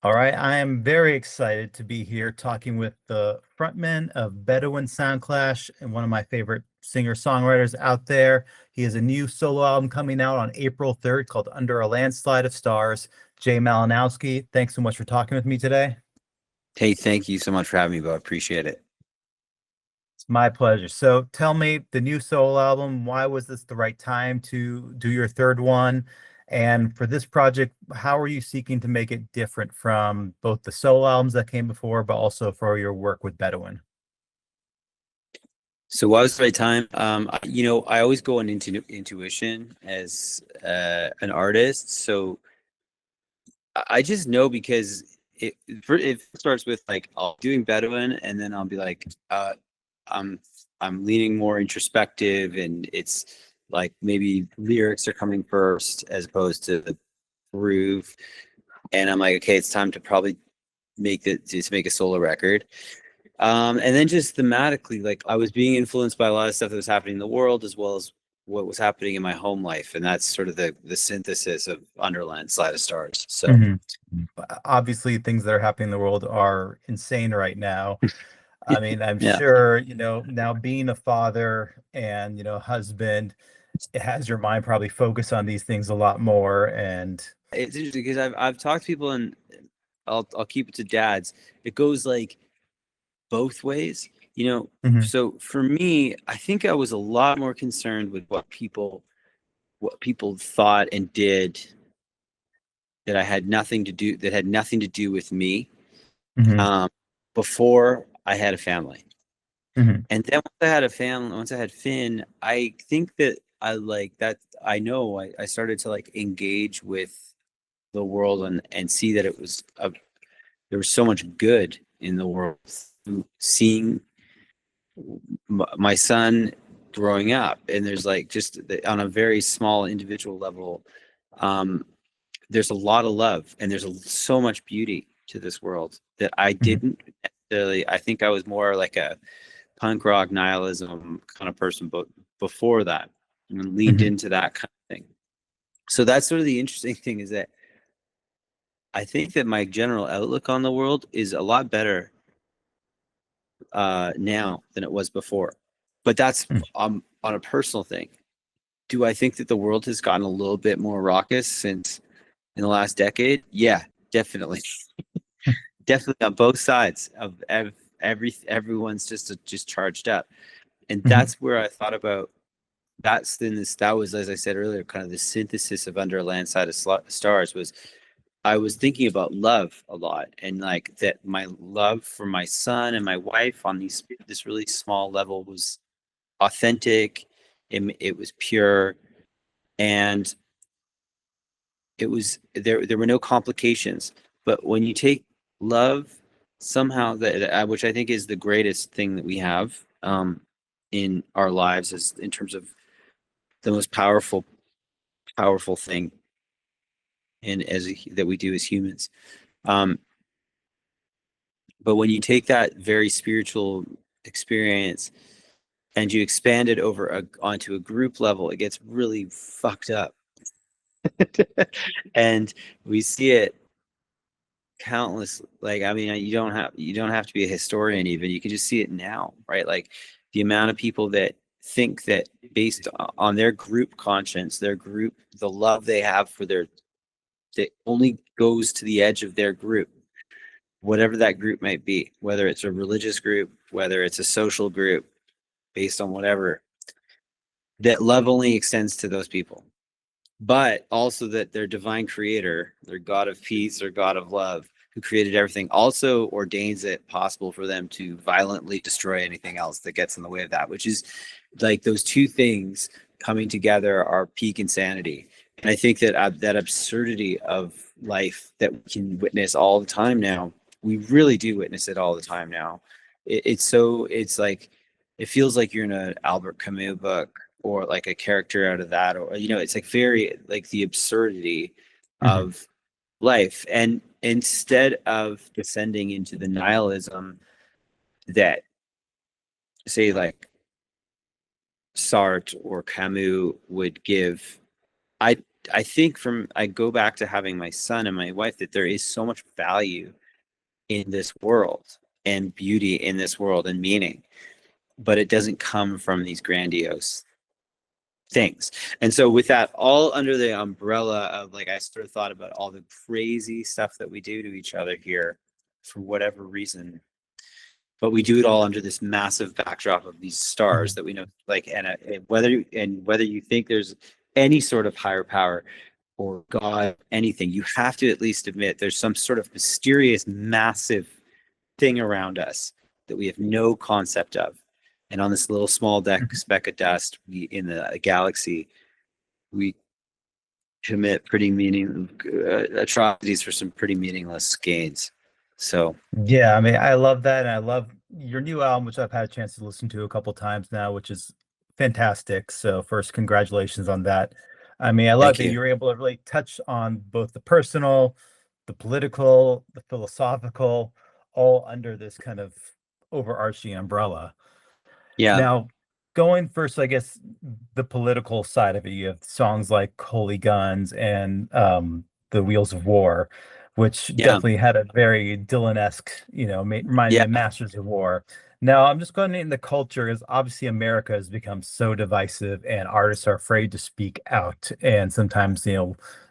All right, I am very excited to be here talking with the frontman of Bedouin Soundclash and one of my favorite singer-songwriters out there. He has a new solo album coming out on April 3rd called Under a Landslide of Stars. Jay Malinowski, thanks so much for talking with me today. Hey, thank you so much for having me, Bo. I appreciate it. It's my pleasure. So tell me, the new solo album, why was this the right time to do your third one? And for this project, how are you seeking to make it different from both the solo albums that came before, but also for your work with Bedouin? So, why was the right time? I always go on into intuition as an artist. So, I just know because it starts with like I'll doing Bedouin, and then I'll be like, I'm I'm leaning more introspective, and it's like maybe lyrics are coming first as opposed to the groove, and I'm like, okay, it's time to probably make a solo record. And then just thematically, like I was being influenced by a lot of stuff that was happening in the world as well as what was happening in my home life. And that's sort of the synthesis of Underland Slide of Stars. So Mhm. Obviously, things that are happening in the world are insane right now. I mean, I'm yeah. sure, now being a father and, husband, it has your mind probably focus on these things a lot more. And It's interesting because I've talked to people and I'll keep it to dads. It goes like both ways, you know. Mhm, So for me, I think I was a lot more concerned with what people thought and did that had nothing to do with me mhm, um, before I had a family. mhm, And then once I had Finn, I think that I like that. I know I started to like engage with the world and see that there was so much good in the world. Seeing my son growing up, and there's like just on a very small individual level, um, there's a lot of love and there's so much beauty to this world that I mhm, didn't necessarily. I think I was more like a punk rock nihilism kind of person, but before that, and leaned mhm, into that kind of thing. So that's sort of the interesting thing is that I think that my general outlook on the world is a lot better now than it was before. But that's mhm. on a personal thing. Do I think that the world has gotten a little bit more raucous since in the last decade? Yeah, definitely. Definitely on both sides of everyone's just charged up. And Mhm. that's where I thought about that was, as I said earlier, kind of the synthesis of Under a Landside of Stars was I was thinking about love a lot, and like that my love for my son and my wife on this really small level was authentic. It was pure, and there were no complications. But when you take love somehow which I think is the greatest thing that we have in our lives, is in terms of the most powerful thing and that we do as humans. Um, but when you take that very spiritual experience and you expand it onto a group level, it gets really fucked up. And we see it countless. Like, I mean, you don't have to be a historian even. You can just see it now, right? Like the amount of people that think that based on their group conscience, the love they have for their that only goes to the edge of their group, whatever that group might be, whether it's a religious group, whether it's a social group, based on whatever, that love only extends to those people. But also that their divine creator, their God of peace or God of love, who created everything, also ordains it possible for them to violently destroy anything else that gets in the way of that, which is like those two things coming together are peak insanity. And I think that that absurdity of life that we can witness all the time now, we really do witness it all the time now. It's like, it feels like you're in an Albert Camus book or like a character out of that, or it's like very like the absurdity Mhm. of life. And instead of descending into the nihilism that, say, like Sartre or Camus would give, I I think I go back to having my son and my wife, that there is so much value in this world and beauty in this world and meaning, but it doesn't come from these grandiose things. And so with that all under the umbrella of, like, I sort of thought about all the crazy stuff that we do to each other here for whatever reason, but we do it all under this massive backdrop of these stars Mhm. that we know, like, and whether you think there's any sort of higher power or God, anything, you have to at least admit there's some sort of mysterious, massive thing around us that we have no concept of. And on this little small speck of dust, we in the galaxy, we commit pretty atrocities for some pretty meaningless gains. So Yeah, I mean, I love that, and I love your new album, which I've had a chance to listen to a couple times now, which is fantastic. So first, congratulations on that. I mean, I love thank that you. you're able to really touch on both the personal, the political, the philosophical, all under this kind of overarching umbrella. Yeah, Now, going first, I guess the political side of it, you have songs like Holy Guns and The Wheels of War, which yeah, definitely had a very Dylan-esque, reminded me yeah, of Masters of War. Now, I'm just going in the culture is obviously America has become so divisive and artists are afraid to speak out and sometimes,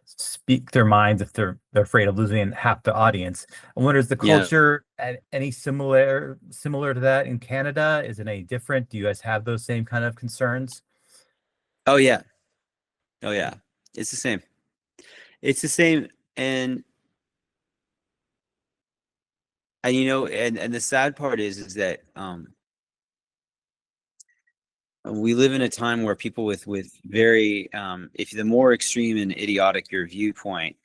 speak their minds if they're afraid of losing half the audience. I wonder, is the yeah. culture any similar to that in Canada? Is it any different? Do you guys have those same kind of concerns? Oh yeah, oh yeah. It's the same. It's the same, and and the sad part is that we live in a time where people with very if the more extreme and idiotic your viewpoint,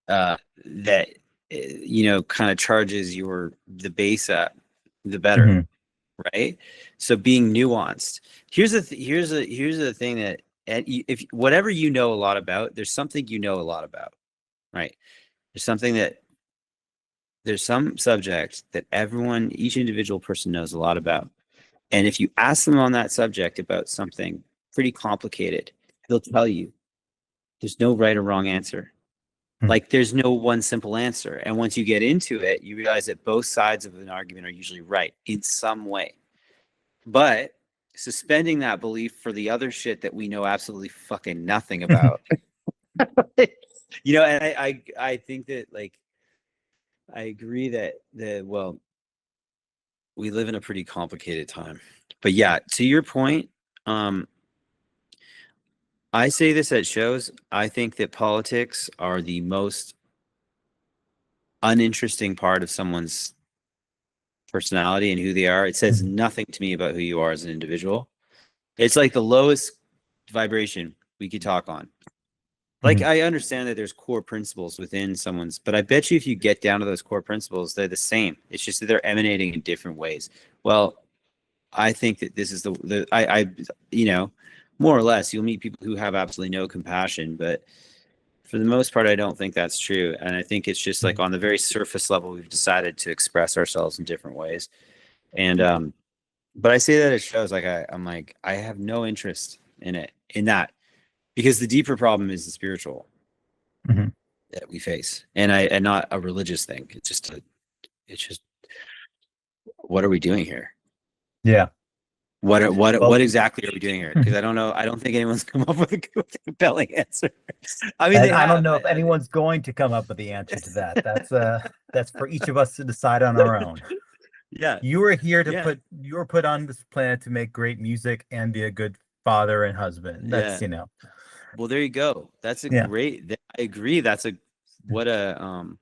that kind of charges the base up, the better, Hmm. right? So being nuanced. Here's the thing that, if whatever you know a lot about, there's something you know a lot about, right? There's something that there's some subject that each individual person knows a lot about. And if you ask them on that subject about something pretty complicated, they'll tell you there's no right or wrong answer. Like, there's no one simple answer. And once you get into it, you realize that both sides of an argument are usually right in some way. But suspending that belief for the other shit that we know absolutely fucking nothing about, and I think that, like, I agree that well, we live in a pretty complicated time. But yeah, to your point, um, I say this at shows. I think that politics are the most uninteresting part of someone's personality and who they are. It says Mhm. nothing to me about who you are as an individual. It's like the lowest vibration we could talk on. Like, Mhm. I understand that there's core principles within someone's, but I bet you if you get down to those core principles, they're the same. It's just that they're emanating in different ways. Well, I think that this is you know, more or less, you'll meet people who have absolutely no compassion, but for the most part, I don't think that's true. And I think it's just like Mhm. on the very surface level, we've decided to express ourselves in different ways. And but I say that it shows, like, I'm like, I have no interest in that, because the deeper problem is the spiritual Mhm. that we face, and not a religious thing. It's just what are we doing here? Yeah. What Well, exactly are we doing here? Because I don't know. I don't think anyone's come up with with a compelling answer. I mean, and they I don't have. know if anyone's going to come up with the answer to that. That's for each of us to decide on our own. Yeah, yeah, You were put on this planet to make great music and be a good father and husband. yeah. Well, there you go. That's a Yeah. great. I agree. That's a what a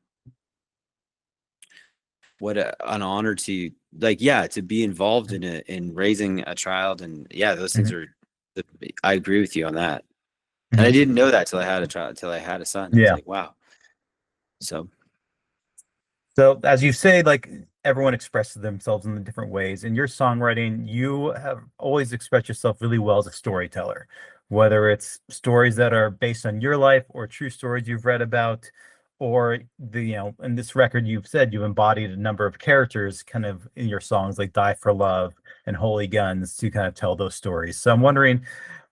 an honor to, like, yeah, to be involved in raising a child, and yeah, those things Mhm. are. I agree with you on that, and I Mhm. didn't know that till I had a child, till I had a son. I was Yeah. like, wow. So So as you say, like everyone expresses themselves in the different ways. In your songwriting, you have always expressed yourself really well as a storyteller, whether it's stories that are based on your life or true stories you've read about, or in this record you've said you've embodied a number of characters kind of in your songs like Die for Love and Holy Guns to kind of tell those stories. So I'm wondering,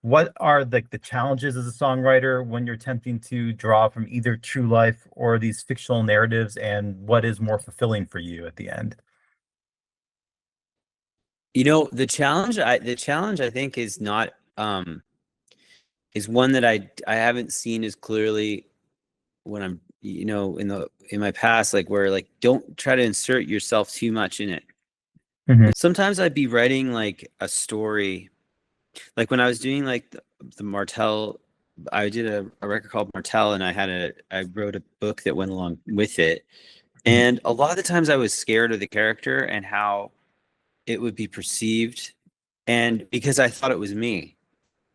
what are the challenges as a songwriter when you're attempting to draw from either true life or these fictional narratives, and what is more fulfilling for you at the end? You know, the challenge I think is not is one that I haven't seen as clearly when I'm, you know, in my past, like where like don't try to insert yourself too much in it. Hmm. Sometimes I'd be writing like a story, like when I was doing like the Martell, I did a record called Martell, and I wrote a book that went along with it. And a lot of the times I was scared of the character and how it would be perceived. And because I thought it was me.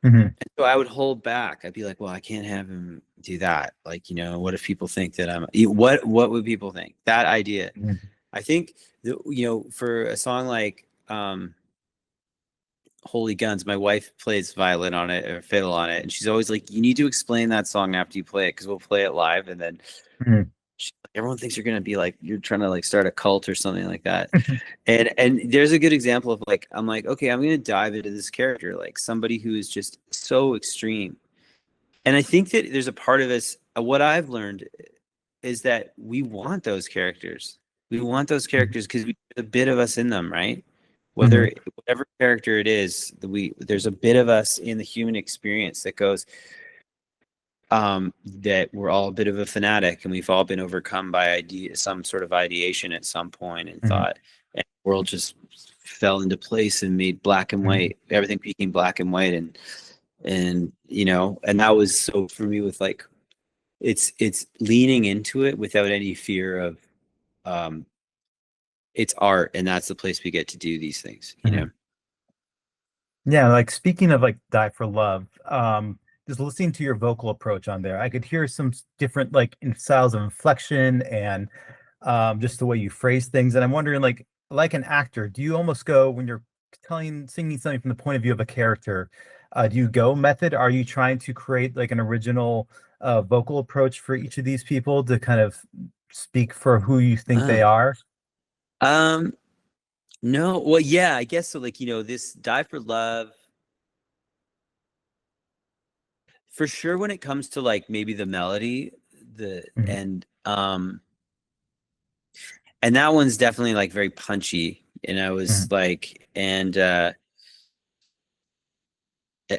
Hmm. And so I would hold back. I'd be like, well, I can't have him do that. Like, you know, what if people think that what would people think? That idea. Hmm. I think you know, for a song like Holy Guns, my wife plays violin on it or fiddle on it, and she's always like, "You need to explain that song after you play it because we'll play it live, and then Hmm. everyone thinks you're gonna be like you're trying to like start a cult or something like that." And there's a good example of like I'm like, okay, I'm gonna dive into this character, like somebody who is just so extreme. And I think that there's a part of us. What I've learned is that we want those characters. We want those characters because there's a bit of us in them, right? Hmm. Whatever character it is, there's a bit of us in the human experience that goes that we're all a bit of a fanatic, and we've all been overcome by some sort of ideation at some point, and Hmm. thought, and the world just fell into place and made black and Hmm. white, everything became black and white, and you know, and that was so for me with like it's leaning into it without any fear of um it's art, and that's the place we get to do these things, you Hmm. know. Yeah, like speaking of like Die for Love, just listening to your vocal approach on there, I could hear some different like styles of inflection and just the way you phrase things. And I'm wondering, like an actor, do you almost go when you're singing something from the point of view of a character, do you go method? Are you trying to create like an original vocal approach for each of these people to kind of speak for who you think they Oh. are? um no, well, yeah, I guess so. Like, you know, this Die for Love, for sure, when it comes to like maybe the melody, the Mhm. and that one's definitely like very punchy, and I was Mhm. like,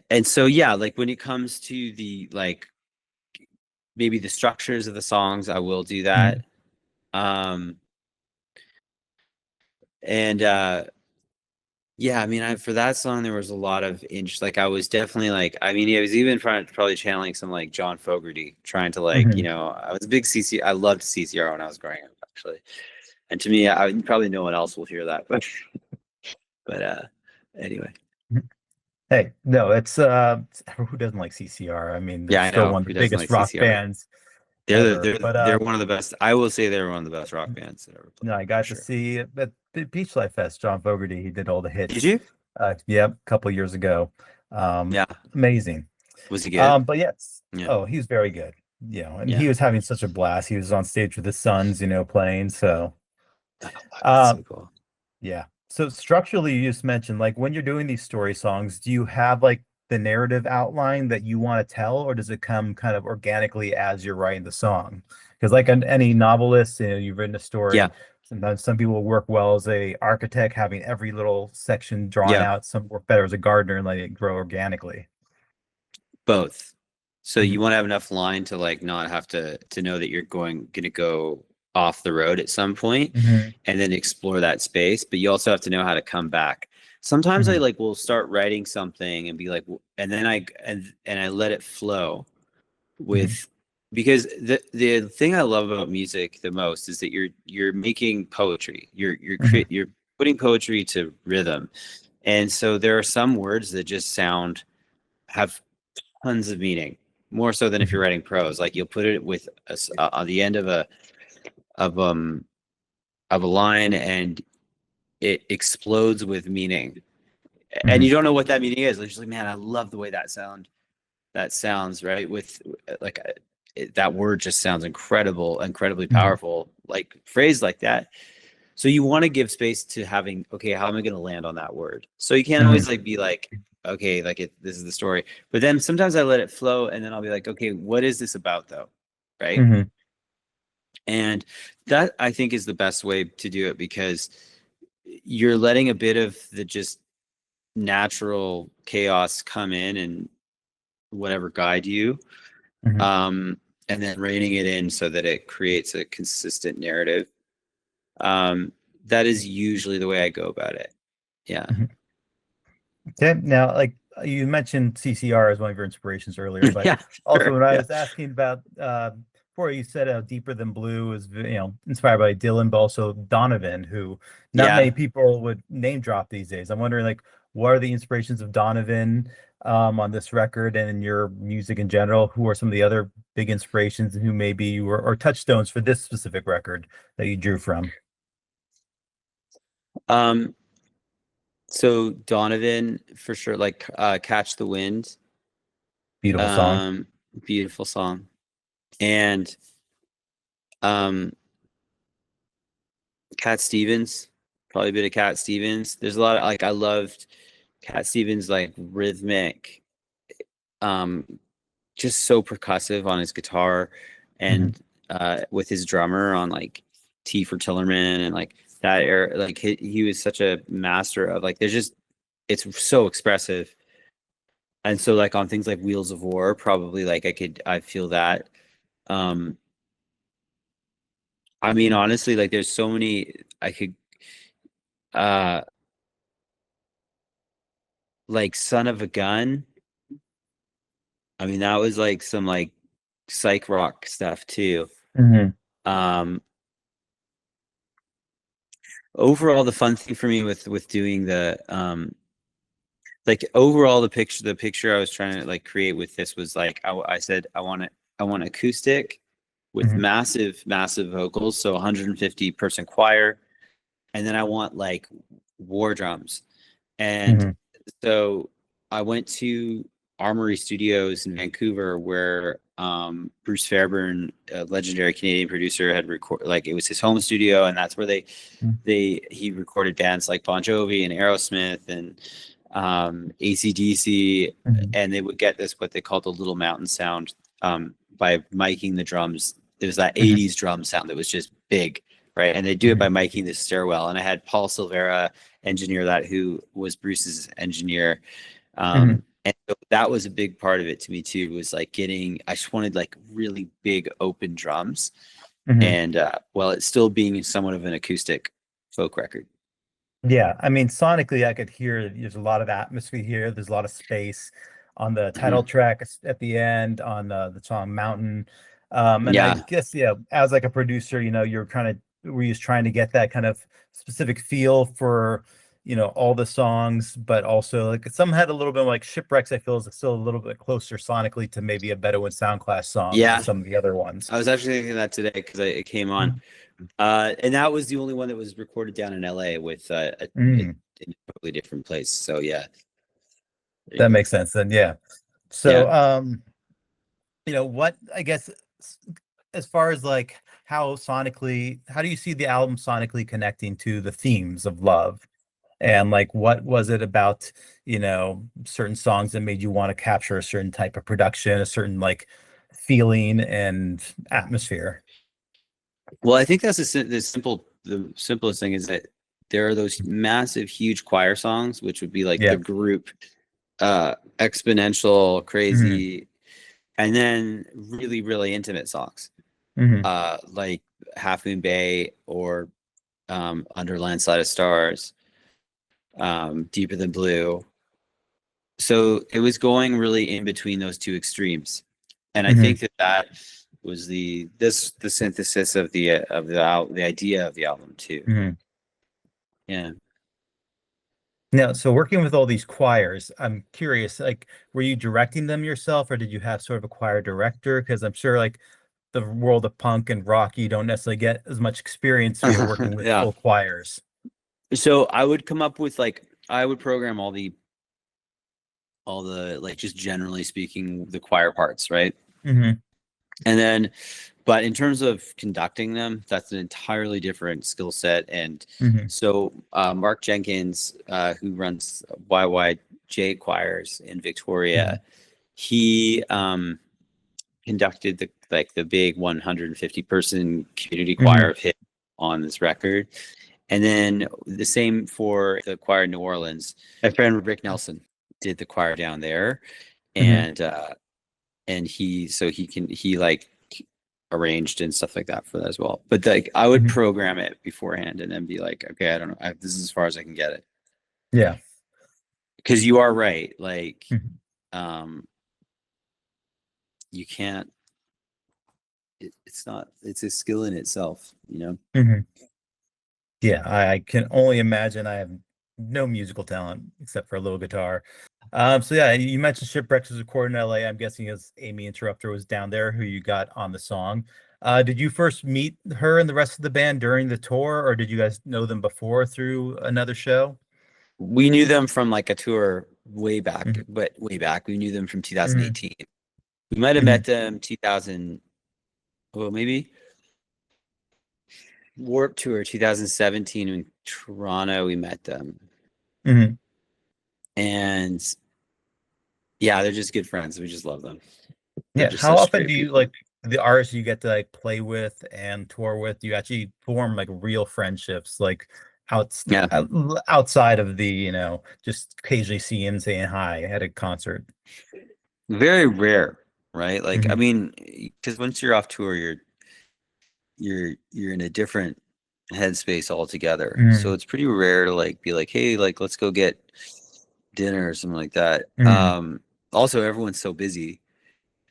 and so yeah, like when it comes to the like maybe the structures of the songs, I will do that. Mhm. um and Yeah, I mean, for that song there was a lot of interest. Like I was definitely like, I mean, I was even probably channeling some like John Fogerty, trying to like, you Mhm. know, I was a big CC. I loved CCR when I was growing up, actually. And to me, probably no one else will hear that, but anyway. Hey, no, who doesn't like CCR? I mean, they're Yeah, I still know. one of the Who doesn't biggest like rock CCR? bands They're ever. But they're one of the best. I will say they're one of the best rock bands that ever no, played, I for got to sure. see at the Beach Life Fest, John Fogerty. He did all the Did hits. you? Yeah, a couple years ago. Yeah. Amazing. Was he good? But yes, Yeah. oh, he's very good. And Yeah. he was having such a blast. He was on stage with his sons, playing. So, Oh, fuck, that's um, so cool. yeah. So structurally, you just mentioned like when you're doing these story songs, do you have like the narrative outline that you want to tell, or does it come kind of organically as you're writing the song? Because like any novelist, you've written a Yeah. story. Sometimes some people work well as a architect, having every little section drawn Yeah. out. Some work better as a gardener and letting it grow organically. Both. So you Hmm. want to have enough line to like not have to know that you're gonna go off the road at some point, Hmm. and then explore that space, but you also have to know how to come back. Sometimes I Hmm. like will start writing something and be like, and then I let it flow Hmm. with, because the thing I love about music the most is that you're making poetry. Hmm. You're putting poetry to rhythm. And so there are some words that just have tons of meaning, more so than if you're Hmm. writing prose. Like you'll put it with on the end of of um a line, and it explodes with meaning, and you Hmm. don't know what that meaning is. It's just like, man, I love the way that sounds, right? With like that word just sounds incredibly Hmm. powerful, like phrase like that. So you want to give space to having, okay, how am I going to land on that word? So you can't Hmm. always like be like okay, like this is the story. But then sometimes I let it flow, and then I'll be like, okay, what is this about though? Right. Hmm. And that I think is the best way to do it, because you're letting a bit of the just natural chaos come in and whatever guide you, Hmm. and then reining it in so that it creates a consistent narrative. That is usually the way I go about it. Yeah. Okay, now, like you mentioned CCR as one of your inspirations earlier, but Yeah, also sure. when I Yeah. was asking about before, you said Deeper Than Blue is, inspired by Dylan, but also Donovan, who not many Yeah. people would name drop these days. I'm wondering, like, what are the inspirations of Donovan on this record and in your music in general? Who are some of the other big inspirations, and who maybe were or touchstones for this specific record that you drew from? Um, so Donovan for sure, like Catch the Wind. Beautiful song. Um, Beautiful song. And um Cat Stevens, probably a bit of Cat Stevens. There's a lot of like I loved Cat Stevens, like rhythmic, um, just so percussive on his guitar, Hmm. and with his drummer on like T for Tillerman and like that era. Like he was such a master of like there's just it's so expressive. And so like on things like Wheels of War, probably like I feel that. Um I mean honestly, like there's so many I could uh like Son of a Gun. I mean, that was like some like psych rock stuff too. Hmm. Um, Overall, the fun thing for me with doing the like overall the picture I was trying to like create with this was like I said I want acoustic with Hmm. massive vocals, so 150 person choir, and then I want like war drums. And Hmm. so I went to Armory Studios in Vancouver, where Bruce Fairburn, a legendary Canadian producer, had recorded. Like it was his home studio, and that's where he recorded bands like Bon Jovi and Aerosmith and AC/DC, Hmm. and they would get this what they called the Little Mountain sound, by miking the drums. It was that Hmm. 80s drum sound that was just big, right? And they do it by miking the stairwell. And I had Paul Silvera engineer that, who was Bruce's engineer. Hmm. And so that was a big part of it to me too, was like I just wanted like really big open drums, Hmm. and while it's still being somewhat of an acoustic folk record. Yeah, I mean, sonically, I could hear there's a lot of atmosphere here. There's a lot of space on the title Mhm. track at the end, on the song Mountain. And I Yeah. guess, yeah, as like a producer, you're kind of were you just trying to get that kind of specific feel for, all the songs, but also like some had a little bit like Shipwrecks, I feel is still a little bit closer sonically to maybe a Bedouin Soundclash song than Yeah. some of the other ones. I was actually thinking that today because it came on. And that was the only one that was recorded down in LA with Mm, in a totally different place. So yeah, there you that go. makes sense then, yeah. Yeah. So, what I guess s- as far as like how do you see the album sonically connecting to the themes of love? And like what was it about, certain songs that made you want to capture a certain type of production, a certain like feeling and atmosphere? Well, I think that's the simplest thing is that there are those massive, huge choir songs, which would be like the Yeah. group, exponential, Hmm. crazy, and then really, really intimate songs, Hmm. like Half Moon Bay or Under Landslide of Stars, Deeper Than Blue. So it was going really in between those two extremes, and I Hmm. think that was the synthesis of the idea of the album too. Hmm. Yeah. Now, so working with all these choirs, I'm curious, like, were you directing them yourself, or did you have sort of a choir director? Because I'm sure, like, the world of punk and rock, you don't necessarily get as much experience, working with Yeah. full choirs. So I would come up with like I would program all the like just generally speaking the choir parts, right? Hmm. And then but in terms of conducting them, that's an entirely different skill set. And Hmm. so Mark Jenkins, who runs YY Jay choirs in Hmm. Victoria. He conducted the big 150 person community choir Hmm. of hip on this record. And then the same for the choir in New Orleans. My friend Rick Nelson did the choir down there, Hmm. and he like arranged and stuff like that for that as well. But like I would Hmm. program it beforehand and then be like, okay, I don't know, this is as far as I can get it. Yeah. Because you are right, like Mhm. um, you can't. It's not. It's a skill in itself, you know. Mhm. Yeah, I can only imagine. I have no musical talent except for a little guitar. So yeah, you mentioned Shipwrecks was recorded in LA. I'm guessing as Amy Interrupter was down there, who you got on the song. Did you first meet her and the rest of the band during the tour, or did you guys know them before through another show? We knew them from like a tour way back, Hmm. but way back. We knew them from Hmm. 2018. We might have Hmm. met them 2000. Well, maybe Warp Tour 2017 in Toronto. We met them, Hmm. and yeah, they're just good friends. We just love them. They're Yeah. just How such often great do you people. like the artists you get to like play with and tour with? Do you actually form like real friendships, like Yeah, outside of the, just occasionally see him saying hi at a concert? very rare, right? Like, I Hmm. mean, because once you're off tour, you're in a different headspace altogether. So Hmm. it's pretty rare to like be like, hey, like let's go get dinner or something like that. Hmm. Also, everyone's so busy.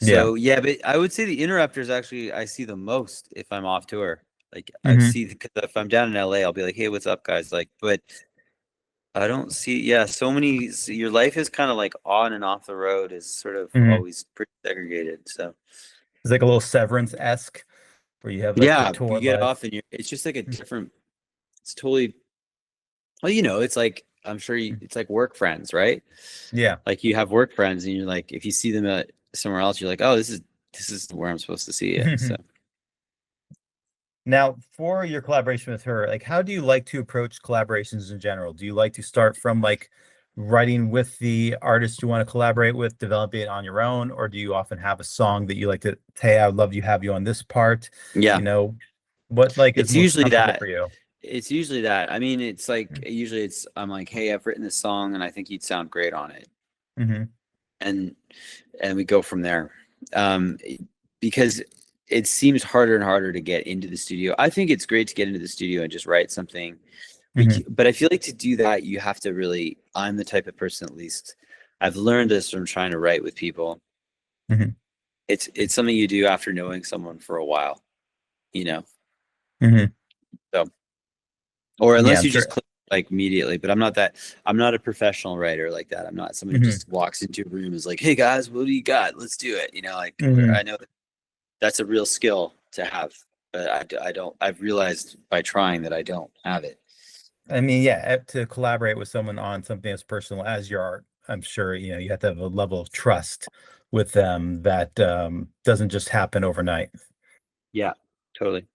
Yeah. So yeah, but I would say the interrupters actually I see the most if I'm off tour. Like I Hmm. see because if I'm down in LA, I'll be like, hey, what's up, guys? Like, but I don't see. Yeah, so many. Your life is kind of like on and off the road is sort of Hmm. always pretty segregated. So It's like a little Severance-esque where you have like the yeah, tour you get life. off and it's just like a different. It's totally. Well, you know, it's like I'm sure it's like work friends, right? Yeah. Like you have work friends, and you're like, if you see them at somewhere else, you're like, oh, this is where I'm supposed to see it. So Now, for your collaboration with her, like how do you like to approach collaborations in general? Do you like to start from like writing with the artist you want to collaborate with, developing it on your own, or do you often have a song that you like to, hey, I would love to have you on this part? yeah, You know, what like is it's most usually comfortable that. for you? It's usually that. I mean, it's like usually it's I'm like, hey, I've written this song, and I think you'd sound great on it, Mm-hmm. and we go from there. Um, because it seems harder and harder to get into the studio. I think it's great to get into the studio and just write something. Hmm. But I feel like to do that, you have to really. I'm the type of person, at least, I've learned this from trying to write with people. Hmm. It's something you do after knowing someone for a while, you know. Hmm. So, or Yeah, unless I'm you just sure. click like immediately. But I'm not that. I'm not a professional writer like that. I'm not someone who Hmm. just walks into a room and is like, "Hey guys, what do you got? Let's do it." You know, like Hmm. I know that's a real skill to have, but I don't. I've realized by trying that I don't have it. I mean, yeah, to collaborate with someone on something as personal as your art, I'm sure, you have to have a level of trust with them that doesn't just happen overnight. Yeah, totally.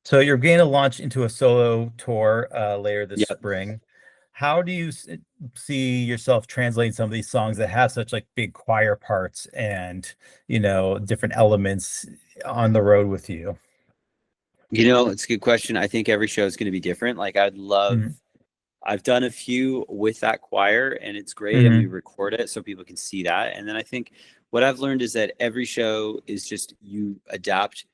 So you're going to launch into a solo tour later this Yeah. spring. How do you see yourself translating some of these songs that have such like big choir parts and, different elements on the road with you? You know, it's a good question. I think every show is going to be different. Like I'd love. Hmm. I've done a few with that choir, and it's great, and we Hmm. record it so people can see that. And then I think what I've learned is that every show is just you adapt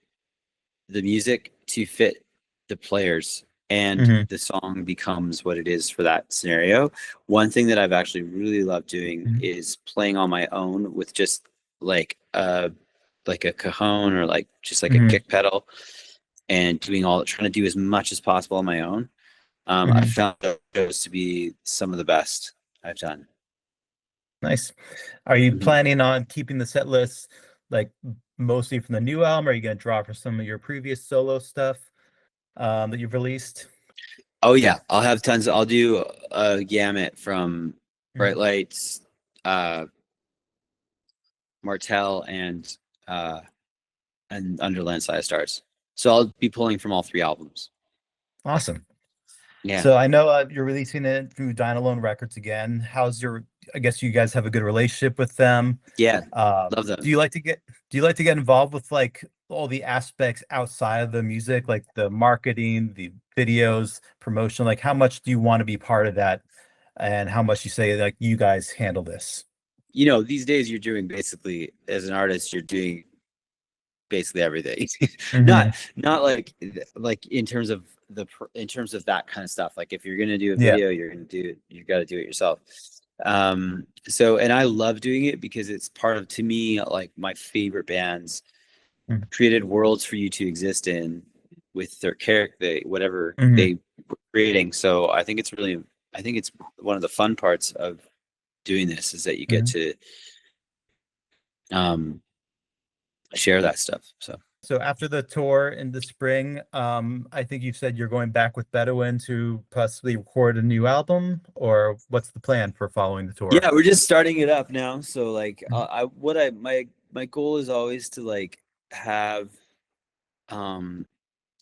the music to fit the players and Hmm. the song becomes what it is for that scenario. One thing that I've actually really loved doing Hmm. is playing on my own with just like a cajon or like just like a Hmm. kick pedal and doing all trying to do as much as possible on my own. I Hmm. found those to be some of the best I've done. Nice. Are you Mhm. planning on keeping the set list like mostly from the new album? Or are you going to draw for some of your previous solo stuff that you've released? Oh yeah, I'll have tons. I'll do a gamut from Bright Mhm. Lights, uh, Martell, uh, and Under Landslide Stars. So I'll be pulling from all three albums. Awesome. Yeah. So I know you're releasing it through Dynalone Records again. I guess you guys have a good relationship with them. Yeah. Uh, Love do them. you like to get involved with like all the aspects outside of the music, like the marketing, the videos, promotion? Like how much do you want to be part of that? And how much you say like you guys handle this? These days you're doing basically as an artist, you're doing basically everything. not Hmm. not like in terms of that kind of stuff. Like if you're gonna do a Yeah. video, you've got to do it yourself. So and I love doing it because it's part of, to me, like my favorite bands created worlds for you to exist in with their character, whatever Hmm. they were creating. So I think it's one of the fun parts of doing this is that you get Hmm. to um share that stuff. So So after the tour in the spring, I think you said you're going back with Bedouin to possibly record a new album, or what's the plan for following the tour? yeah, we're just starting it up now. So like Mhm. I what I my goal is always to like have um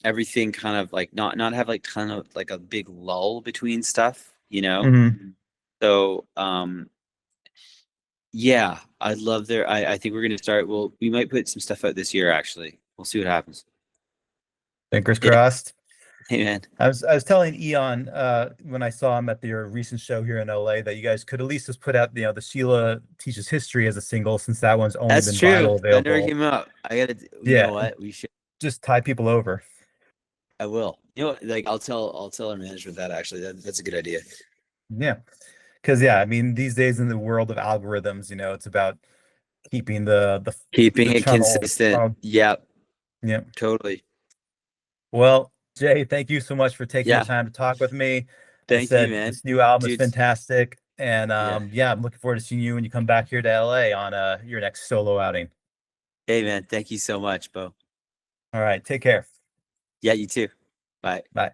everything kind of like not have like kind of like a big lull between stuff, you know? Mhm. So yeah, I'd love there. I think we're gonna start. Well, we might put some stuff out this year actually. We'll see what happens. Fingers Yeah. crossed. Hey man. I was telling Eon when I saw him at your recent show here in LA that you guys could at least just put out the Sheila Teaches History as a single since that one's only That's been true. vinyl That never available. came out. You know Yeah, what? We should just tie people over. I will. Like I'll tell our management that actually. That's a good idea. Yeah, because yeah, I mean these days in the world of algorithms, it's about keeping Keeping the it channel. consistent. Yep, Yeah. totally. Well, Jay, thank you so much for taking the Yeah. time to talk with me. As I Thank you, said, man. this new album is Dude. fantastic. And Yeah. yeah, I'm looking forward to seeing you when you come back here to LA on your next solo outing. Hey man, thank you so much, Bo. All right, take care. Yeah, you too. Bye. Bye.